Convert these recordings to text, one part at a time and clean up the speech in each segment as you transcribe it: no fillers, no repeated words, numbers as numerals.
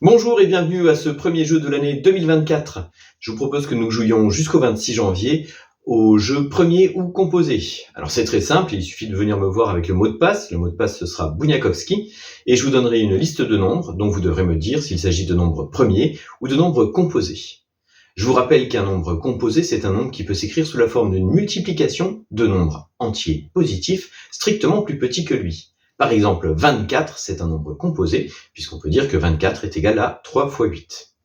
Bonjour et bienvenue à ce premier jeu de l'année 2024. Je vous propose que nous jouions jusqu'au 26 janvier au jeu premier ou composé. Alors c'est très simple, il suffit de venir me voir avec le mot de passe. Le mot de passe ce sera Bouniakowski et je vous donnerai une liste de nombres dont vous devrez me dire s'il s'agit de nombres premiers ou de nombres composés. Je vous rappelle qu'un nombre composé, c'est un nombre qui peut s'écrire sous la forme d'une multiplication de nombres entiers positifs strictement plus petits que lui. Par exemple, 24, c'est un nombre composé, puisqu'on peut dire que 24 est égal à 3 fois 8,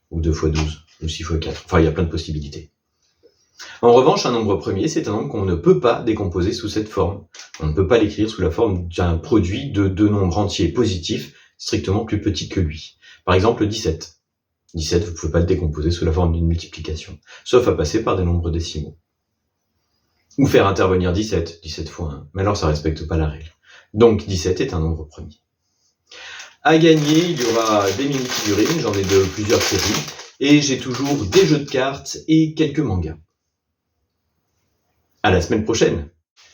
ou 2 fois 12, ou 6 fois 4. Enfin, il y a plein de possibilités. En revanche, un nombre premier, c'est un nombre qu'on ne peut pas décomposer sous cette forme. On ne peut pas l'écrire sous la forme d'un produit de deux nombres entiers positifs strictement plus petits que lui. Par exemple, 17. 17, vous ne pouvez pas le décomposer sous la forme d'une multiplication, sauf à passer par des nombres décimaux. Ou faire intervenir 17, 17 fois 1, mais alors ça ne respecte pas la règle. Donc 17 est un nombre premier. À gagner, il y aura des mini-figurines, j'en ai de plusieurs séries, et j'ai toujours des jeux de cartes et quelques mangas. À la semaine prochaine.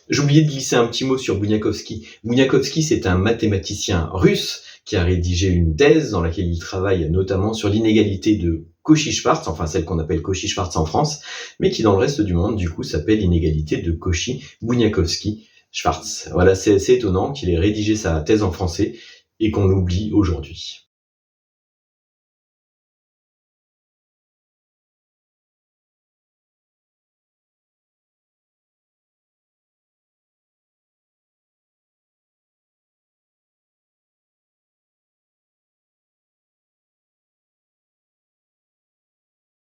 J'ai oublié de glisser un petit mot sur Bouniakowski. Bouniakowski, c'est un mathématicien russe qui a rédigé une thèse dans laquelle il travaille notamment sur l'inégalité de Cauchy-Schwarz, enfin celle qu'on appelle Cauchy-Schwarz en France, mais qui dans le reste du monde, du coup, s'appelle l'inégalité de Cauchy-Bouniakowski-Schwarz. Voilà, c'est étonnant qu'il ait rédigé sa thèse en français et qu'on l'oublie aujourd'hui.